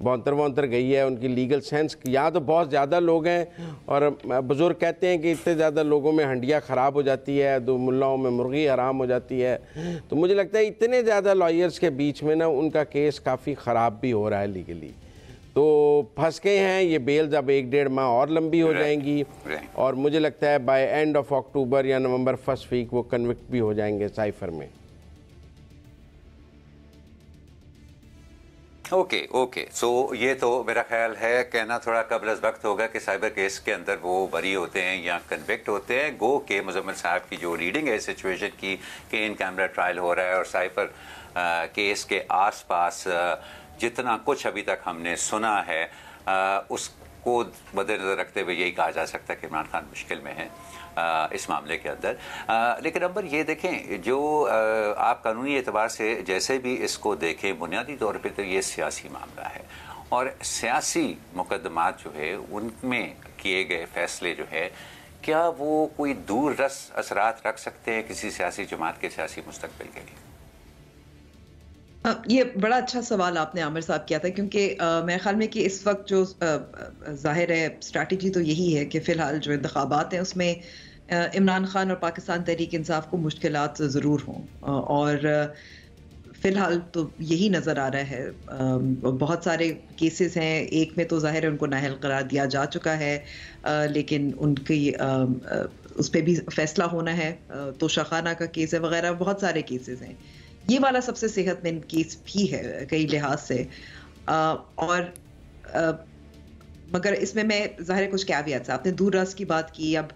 बौंतर गई है, उनकी लीगल सेंस। यहाँ तो बहुत ज़्यादा लोग हैं और बुज़ुर्ग कहते हैं कि इतने ज़्यादा लोगों में हंडिया ख़राब हो जाती है, दो मुल्लाओं में मुर्गी हराम हो जाती है। तो मुझे लगता है इतने ज़्यादा लॉयर्स के बीच में ना उनका केस काफ़ी ख़राब भी हो रहा है लीगली। तो फंस गए हैं, ये बेल्स अब 1-1.5 माह और लंबी हो जाएंगी और मुझे लगता है बाय एंड ऑफ अक्टूबर या नवंबर फर्स्ट वीक वो कन्विक्ट भी हो जाएंगे साइफर में। ओके सो ये तो मेरा ख्याल है कहना थोड़ा कबल अज़ वक्त होगा कि साइबर केस के अंदर वो बरी होते हैं या कन्विक्ट होते हैं। गो के मुज़म्मिल साहब की जो रीडिंग है सिचुएशन की कि इन कैमरा ट्रायल हो रहा है और साइबर केस के आसपास जितना कुछ अभी तक हमने सुना है उसको मद्देनज़र रखते हुए यही कहा जा सकता है कि इमरान खान मुश्किल में है इस मामले के अंदर। लेकिन अंबर ये देखें, जो आप कानूनी एतबार से जैसे भी इसको देखें, बुनियादी तौर पे तो ये सियासी मामला है और सियासी मुकदमात जो है उनमें किए गए फैसले जो है क्या वो कोई दूर रस असरात रख सकते हैं किसी सियासी जमात के सियासी मुस्तकबिल के लिए? ये बड़ा अच्छा सवाल आपने आमिर साहब किया था, क्योंकि मेरे ख्याल में कि इस वक्त जो जाहिर है स्ट्रैटेजी तो यही है कि फ़िलहाल जो इंतखाबात हैं उसमें इमरान खान और पाकिस्तान तहरीक इंसाफ को मुश्किलात ज़रूर हों और फ़िलहाल तो यही नज़र आ रहा है। बहुत सारे केसेस हैं, एक में तो ज़ाहिर है उनको नाअहल करार दिया जा चुका है, लेकिन उनकी उस पर भी फैसला होना है। तो शाखाना का केस है वगैरह, बहुत सारे केसेस हैं। ये वाला सबसे सेहतमंद केस भी है कई लिहाज से और मगर इसमें मैं ज़ाहिर कुछ कैवियट्स, आपने दूर रस की बात की, अब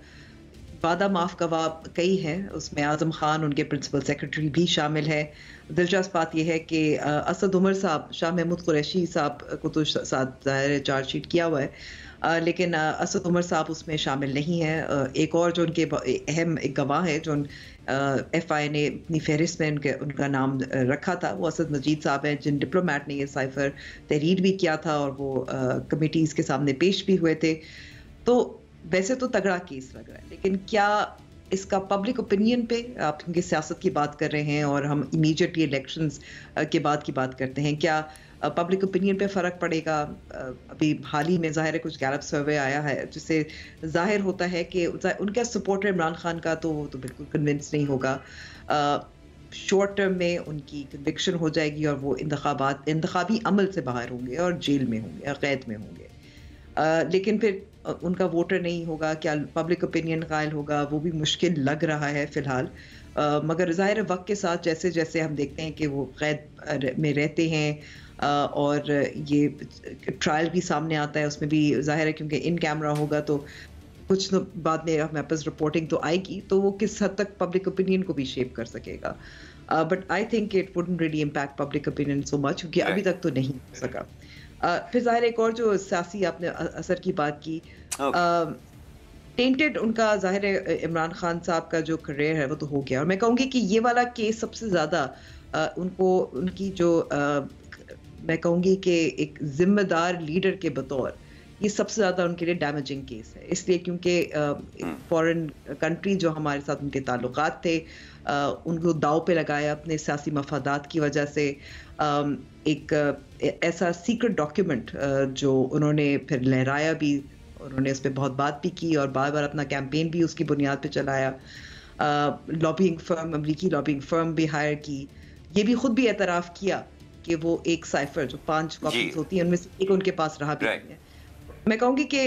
वादा माफ गवाह कई हैं, उसमें आज़म खान उनके प्रिंसिपल सेक्रेटरी भी शामिल है। दिलचस्प बात यह है कि असद उमर साहब, शाह महमूद कुरैशी साहब को तो साथ ज़ाहिर चार्जशीट किया हुआ है, लेकिन असद उमर साहब उसमें शामिल नहीं है। एक और जो उनके अहम एक गवाह है जो FI ने अपनी फहरिस्त में उनका नाम रखा था, वो असद मजीद साहब हैं, जिन डिप्लोमेट ने ये साइफर तहरीर भी किया था और वो कमिटीज़ के सामने पेश भी हुए थे। तो वैसे तो तगड़ा केस लग रहा है, लेकिन क्या इसका पब्लिक ओपिनियन पे, आप क्योंकि सियासत की बात कर रहे हैं और हम इमीडिएटली इलेक्शंस के बाद की बात करते हैं, क्या पब्लिक ओपिनियन पे फ़र्क पड़ेगा? अभी हाल ही में ज़ाहिर है कुछ गैलप सर्वे आया है जिससे ज़ाहिर होता है कि उनका सपोर्टर इमरान खान का तो बिल्कुल कन्विंस नहीं होगा। शॉर्ट टर्म में उनकी कन्विक्शन हो जाएगी और वो इंतखाबी अमल से बाहर होंगे और जेल में होंगे या कैद में होंगे, लेकिन फिर उनका वोटर नहीं होगा, क्या पब्लिक ओपिनियन कायल होगा, वो भी मुश्किल लग रहा है फ़िलहाल। मगर ज़ाहिर वक्त के साथ जैसे जैसे हम देखते हैं कि वो कैद में रहते हैं और ये ट्रायल भी सामने आता है, उसमें भी ज़ाहिर है क्योंकि इन कैमरा होगा तो कुछ तो बाद में हमारे पास रिपोर्टिंग तो आएगी, तो वो किस हद तक पब्लिक ओपिनियन को भी शेप कर सकेगा। But I think it wouldn't really impact public opinion so much, क्योंकि अभी तक तो नहीं हो सका। फिर ज़ाहिर एक और जो सियासी आपने असर की बात की, टेंटेड उनका ज़ाहिर है इमरान खान साहब का जो करियर है वो तो हो गया, और मैं कहूँगी कि ये वाला केस सबसे ज़्यादा उनको उनकी जो मैं कहूँगी कि एक जिम्मेदार लीडर के बतौर ये सबसे ज़्यादा उनके लिए डैमेजिंग केस है, इसलिए क्योंकि फॉरेन कंट्री जो हमारे साथ उनके ताल्लुकात थे उनको दाव पे लगाया अपने सियासी मफादात की वजह से। एक ऐसा सीक्रेट डॉक्यूमेंट जो उन्होंने फिर लहराया भी, उन्होंने उस पर बहुत बात भी की और बार बार अपना कैंपेन भी उसकी बुनियाद पे चलाया। लॉबिंग फर्म, अमरीकी लॉबिंग फर्म भी हायर की, ये भी खुद भी एतराफ़ किया कि वो एक साइफर जो 5 कॉपीज होती है उनमें से एक उनके पास रहा भी नहीं है। मैं कहूँगी कि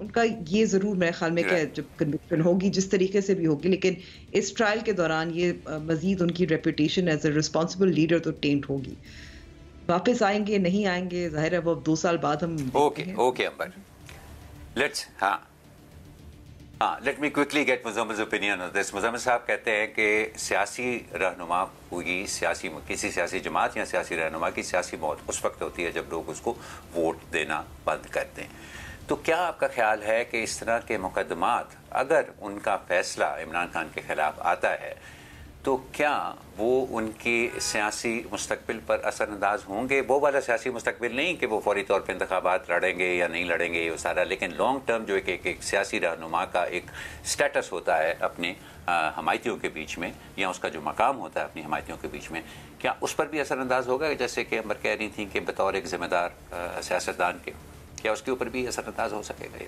उनका ये ज़रूर मेरे ख्याल में कि जब कन्विक्शन होगी जिस तरीके से भी होगी, लेकिन इस ट्रायल के दौरान ये मज़ीद उनकी reputation as a responsible leader तो टेंट होगी। वापस आएंगे नहीं आएंगे ज़ाहिर है वो 2 साल बाद हम okay Ambar, let's let me quickly get मुज़म्मिल's ओपिनियन ऑन दिस। मुज़म्मिल साहब कहते हैं कि सियासी रहनुमा की किसी सियासी जमात या सियासी रहनुमा की सियासी मौत उस वक्त होती है जब लोग उसको वोट देना बंद कर दें। तो क्या आपका ख्याल है कि इस तरह के मुकदमात अगर उनका फैसला इमरान खान के खिलाफ आता है तो क्या वो उनकी सियासी मुस्तकबिल पर असरअंदाज होंगे? वो वाला सियासी मुस्तकबिल नहीं कि वो फौरी तौर पर इंतखाबात लड़ेंगे या नहीं लड़ेंगे ये सारा, लेकिन लॉन्ग टर्म जो एक सियासी रहनुमा का एक स्टेटस होता है अपने हमायतियों के बीच में, या उसका जो मकाम होता है अपनी हमायतियों के बीच में, क्या उस पर भी असरअंदाज होगा? जैसे कि अंबर कह रही थी कि बतौर एक जिम्मेदार सियासतदान के, क्या उसके ऊपर भी असरअंदाज हो सकेगा?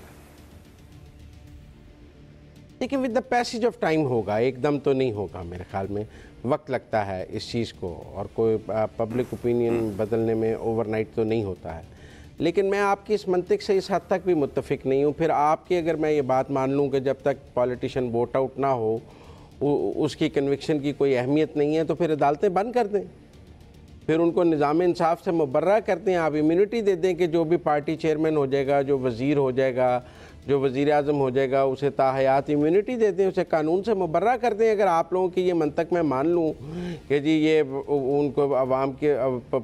लेकिन with the passage of time होगा, एकदम तो नहीं होगा मेरे ख्याल में, वक्त लगता है इस चीज़ को, और कोई पब्लिक ओपिनियन बदलने में ओवरनाइट तो नहीं होता है। लेकिन मैं आपकी इस मंतिक से इस हद तक भी मुत्तफिक नहीं हूँ। फिर आपकी अगर मैं ये बात मान लूँ कि जब तक पॉलिटिशियन वोट आउट ना हो उसकी कन्विक्शन की कोई अहमियत नहीं है, तो फिर अदालतें बंद कर दें, फिर उनको निज़ाम इंसाफ से मुबर्रा करते हैं, आप इम्यूनिटी दे दें कि जो भी पार्टी चेयरमैन हो जाएगा, जो वज़ीर हो जाएगा, जो वज़ीर आज़म हो जाएगा, उसे ताहयात इम्यूनिटी दे दें, उसे कानून से मुबर्रा कर दें। अगर आप लोगों की ये मंतक मैं मान लूँ कि जी ये उनको अवाम के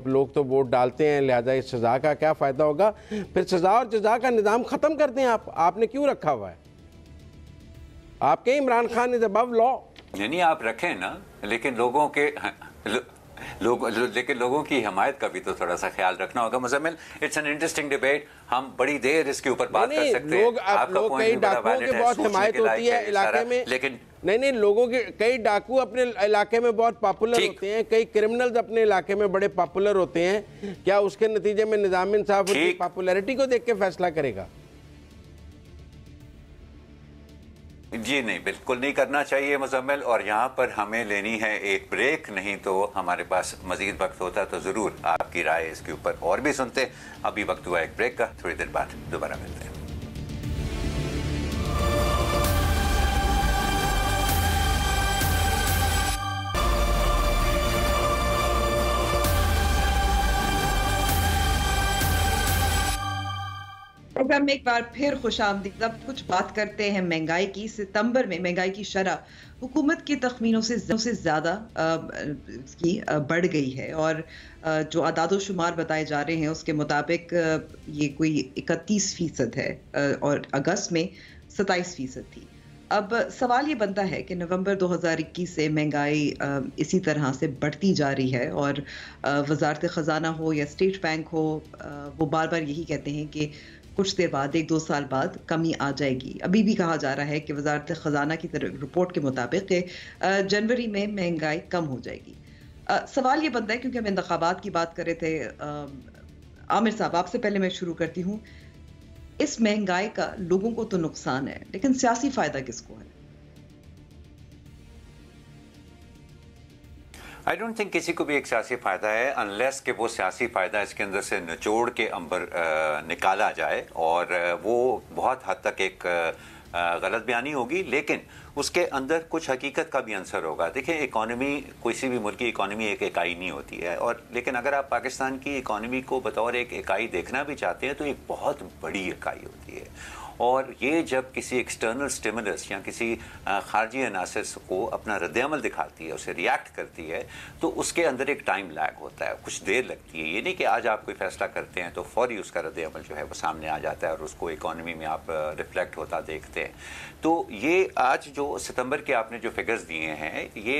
लोग तो वोट डालते हैं, लिहाजा इस सज़ा का क्या फ़ायदा होगा, फिर सज़ा और जज़ा का निज़ाम ख़त्म कर दें। आपने क्यों रखा हुआ है? आपके Imran Khan is above law. नहीं, आप रखें ना, लेकिन लोगों के लेकिन लोगों की हिमायत का भी तो थोड़ा सा ख्याल रखना होगा। Muzammil, it's an interesting debate, हम बड़ी देर इसके ऊपर बात कर सकते हैं। आपका लोग कई डाकुओं की बहुत हिमायत होती है इलाके में, लेकिन नहीं, लोगों के कई डाकू अपने इलाके में बहुत पॉपुलर होते हैं, कई क्रिमिनल्स अपने इलाके में बड़े पॉपुलर होते हैं। क्या उसके नतीजे में निज़ाम इंसाफ उनकी पॉपुलैरिटी को देख के फैसला करेगा? जी नहीं, बिल्कुल नहीं करना चाहिए मुज़म्मिल। और यहाँ पर हमें लेनी है एक ब्रेक, नहीं तो हमारे पास मजीद वक्त होता तो ज़रूर आपकी राय इसके ऊपर और भी सुनते। अभी वक्त हुआ एक ब्रेक का, थोड़ी देर बाद दोबारा मिलते हैं। प्रोग्राम में एक बार फिर खुशामदीद। अब कुछ बात करते हैं महंगाई की। सितंबर में महंगाई की शरह हुकूमत के तखमीनों से ज़्यादा की बढ़ गई है, और जो आदाद शुमार बताए जा रहे हैं उसके मुताबिक ये कोई 31% है, और अगस्त में 27% थी। अब सवाल ये बनता है कि नवंबर 2021 से महंगाई इसी तरह से बढ़ती जा रही है, और वजारत ख़जाना हो या स्टेट बैंक हो, वो बार बार यही कहते हैं कि कुछ देर बाद, 1-2 साल बाद कमी आ जाएगी। अभी भी कहा जा रहा है कि वजारत ख़जाना की रिपोर्ट के मुताबिक जनवरी में महंगाई कम हो जाएगी। सवाल ये बनता है, क्योंकि हम इंतखाबात की बात कर रहे थे, आमिर साहब आपसे पहले मैं शुरू करती हूँ, इस महंगाई का लोगों को तो नुकसान है, लेकिन सियासी फायदा किसको है? आई डोंट थिंक किसी को भी एक सियासी फ़ायदा है, अनलेस कि वो सियासी फ़ायदा इसके अंदर से निचोड़ के अंबर निकाला जाए, और वो बहुत हद तक एक गलत बयानी होगी, लेकिन उसके अंदर कुछ हकीकत का भी आंसर होगा। देखिए, इकॉनमी, किसी भी मुल्क की इकॉनमी एक इकाई नहीं होती है, और लेकिन अगर आप पाकिस्तान की इकॉनमी को बतौर एक इकाई देखना भी चाहते हैं तो एक बहुत बड़ी इकाई होती है, और ये जब किसी एक्सटर्नल स्टिमुलस या किसी खारजी अनासर को अपना रद्द-ए-अमल दिखाती है, उसे रिएक्ट करती है, तो उसके अंदर एक टाइम लैग होता है, कुछ देर लगती है। ये नहीं कि आज आप कोई फैसला करते हैं तो फौरी उसका रद्द-ए-अमल जो है वो सामने आ जाता है और उसको इकॉनमी में आप रिफ्लेक्ट होता देखते हैं। तो ये आज जो सितंबर के आपने जो फिगर्स दिए हैं, ये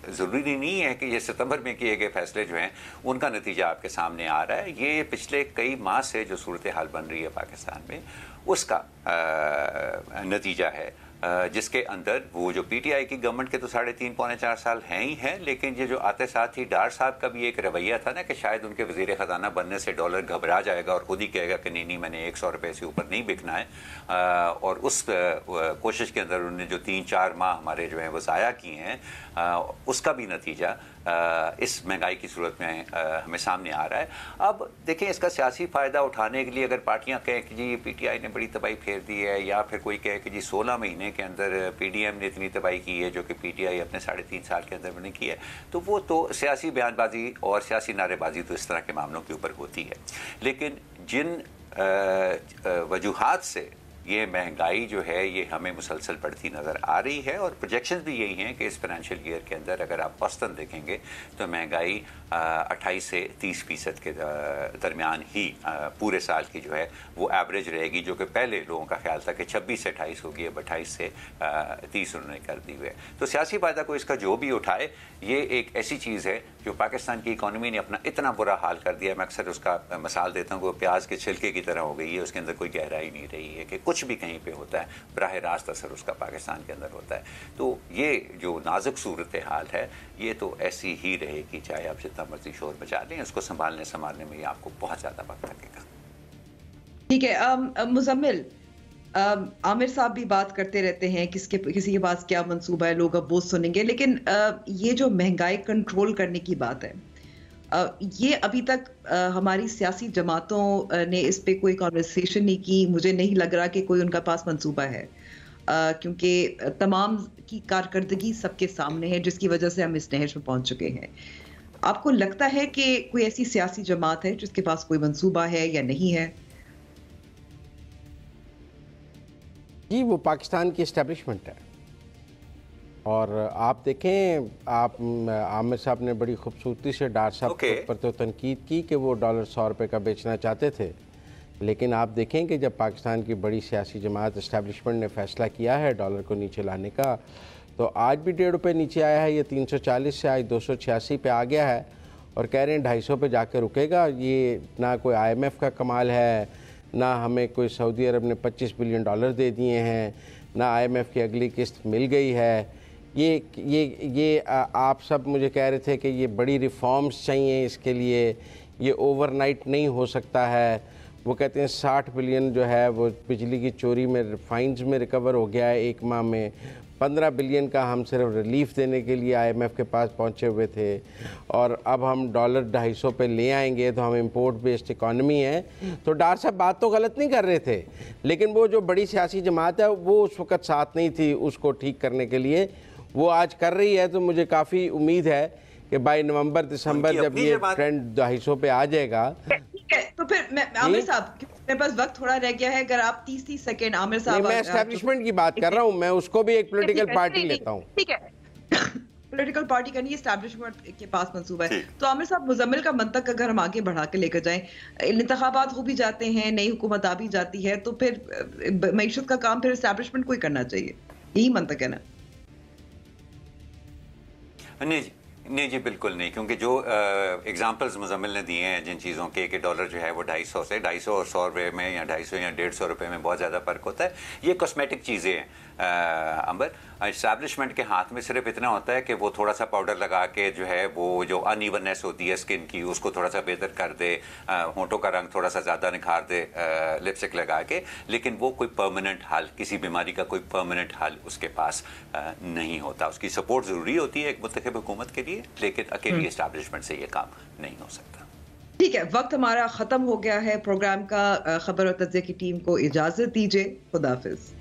ज़रूरी नहीं है कि ये सितंबर में किए गए फैसले जो हैं उनका नतीजा आपके सामने आ रहा है। ये पिछले कई माह से जो सूरत हाल बन रही है पाकिस्तान में, उसका नतीजा है, जिसके अंदर वो जो पीटीआई की गवर्नमेंट के तो 3.5 पौने 4 साल हैं ही हैं, लेकिन ये जो आते साथ ही डार साहब का भी एक रवैया था ना कि शायद उनके वज़ीर ख़जाना बनने से डॉलर घबरा जाएगा और खुद ही कहेगा कि नहीं मैंने 100 रुपये से ऊपर नहीं बिकना है, और उस कोशिश के अंदर उन्होंने जो 3-4 माह हमारे जो हैं वो ज़ाया किए हैं, उसका भी नतीजा इस महंगाई की सूरत में हमें सामने आ रहा है। अब देखें, इसका सियासी फ़ायदा उठाने के लिए अगर पार्टियां कहें कि जी पीटीआई ने बड़ी तबाही फेर दी है, या फिर कोई कहे कि जी 16 महीने के अंदर पीडीएम ने इतनी तबाही की है जो कि पीटीआई अपने 3.5 साल के अंदर नहीं की है, तो वो तो सियासी बयानबाजी और सियासी नारेबाजी तो इस तरह के मामलों के ऊपर होती है। लेकिन जिन वजूहात से ये महंगाई जो है ये हमें मुसलसल बढ़ती नज़र आ रही है और प्रोजेक्शंस भी यही हैं कि इस फाइनेंशियल ईयर के अंदर अगर आप औसतन देखेंगे तो महंगाई 28 से 30% के दरमियान ही पूरे साल की जो है वो एवरेज रहेगी, जो कि पहले लोगों का ख्याल था कि 26 से 28 होगी, अब 28 से 30 उन्होंने कर दी हुई है। तो सियासी फायदा को इसका जो भी उठाए, ये एक ऐसी चीज़ है जो पाकिस्तान की इकॉनमी ने अपना इतना बुरा हाल कर दिया। मैं अक्सर उसका मिसाल देता हूँ कि वो प्याज के छिलके की तरह हो गई है, उसके अंदर कोई गहराई नहीं रही है कि कुछ भी कहीं पे होता है बराह रास्त असर उसका पाकिस्तान के अंदर होता है। तो ये जो नाजुक सूरत हाल है ये तो ऐसी ही रहेगी, चाहे आप जितना मर्जी शोर मचा लें, उसको संभालने में आपको बहुत ज़्यादा वक्त लगेगा। ठीक है मुजम्मिल, आमिर साहब भी बात करते रहते हैं किसी के पास क्या मंसूबा है, लोग अब वो सुनेंगे, लेकिन ये जो महंगाई कंट्रोल करने की बात है, ये अभी तक हमारी सियासी जमातों ने इस पे कोई कॉन्वर्सेशन नहीं की। मुझे नहीं लग रहा कि कोई उनका पास मंसूबा है, क्योंकि तमाम की कारकर्दगी सबके सामने है, जिसकी वजह से हम इस नहज में पहुंच चुके हैं। आपको लगता है कि कोई ऐसी सियासी जमात है जिसके पास कोई मंसूबा है या नहीं है? जी, वो पाकिस्तान की इस्टेब्लिशमेंट है। और आप देखें, आप आमिर साहब ने बड़ी खूबसूरती से डार साहब के ऊपर तो तनकीद की कि वो डॉलर 100 रुपये का बेचना चाहते थे, लेकिन आप देखें कि जब पाकिस्तान की बड़ी सियासी जमात इस्टेब्लिशमेंट ने फ़ैसला किया है डॉलर को नीचे लाने का, तो आज भी 1.5 रुपये नीचे आया है। ये 340 से आज 286 पे आ गया है और कह रहे हैं 250 पे जाके रुकेगा। ये ना कोई IMF का कमाल है, ना हमें कोई सऊदी अरब ने 25 बिलियन डॉलर दे दिए हैं, ना IMF की अगली किस्त मिल गई है। ये आप सब मुझे कह रहे थे कि ये बड़ी रिफॉर्म्स चाहिए इसके लिए, ये ओवरनाइट नहीं हो सकता है। वो कहते हैं 60 बिलियन जो है वो बिजली की चोरी में फाइन्स में रिकवर हो गया है 1 माह में। 15 बिलियन का हम सिर्फ रिलीफ देने के लिए IMF के पास पहुंचे हुए थे और अब हम डॉलर 250 पे ले आएंगे तो हम इंपोर्ट बेस्ड इकॉनमी है। तो डार साहब बात तो गलत नहीं कर रहे थे, लेकिन वो जो बड़ी सियासी जमात है वो उस वक़्त साथ नहीं थी उसको ठीक करने के लिए, वो आज कर रही है। तो मुझे काफ़ी उम्मीद है कि बाई नवंबर दिसंबर जब ये ट्रेंड 250 पे आ जाएगा। ठीक है, तो फिर आमिर साहब मेरे पास वक्त थोड़ा रह गया है, अगर आप 30 सेकेंड आमिर साहब। मैं एस्टैब्लिशमेंट की बात कर रहा हूँ, मैं उसको भी एक पॉलिटिकल पार्टी लेता हूँ। ठीक है, पॉलिटिकल पार्टी का नहीं, एस्टैब्लिशमेंट के पास मंसूबा है। तो आमिर साहब, मुजम्मिल का मंतक अगर हम आगे बढ़ा के लेकर जाएं, इंतखाबात हो भी जाते हैं, नई हुकूमत आ भी जाती है, तो फिर मईशत का काम फिर एस्टैब्लिशमेंट को ही करना चाहिए, यही मंतक है ना? नहीं जी, बिल्कुल नहीं, क्योंकि जो एग्जांपल्स मुजम्मिल ने दिए हैं जिन चीज़ों के कि डॉलर जो है वो 250 से 250 और 100 रुपये में या 250 या 150 रुपये में बहुत ज़्यादा फ़र्क होता है। ये कॉस्मेटिक चीज़ें हैं अंबर। एस्टैब्लिशमेंट के हाथ में सिर्फ इतना होता है कि वो थोड़ा सा पाउडर लगा के जो है वो जो अनइवननेस होती है स्किन की उसको थोड़ा सा बेहतर कर दे, होंठों का रंग थोड़ा सा ज़्यादा निखार दे लिपस्टिक लगा के, लेकिन वो कोई परमानेंट हल, किसी बीमारी का कोई परमानेंट हल उसके पास नहीं होता। उसकी सपोर्ट ज़रूरी होती है एक मुंतखब हुकूमत के लिए, लेकिन अकेली एस्टैब्लिशमेंट से ये काम नहीं हो सकता। ठीक है, वक्त हमारा ख़त्म हो गया है प्रोग्राम का। खबर और तज्ज़िया की टीम को इजाज़त दीजिए, खुदाफिज।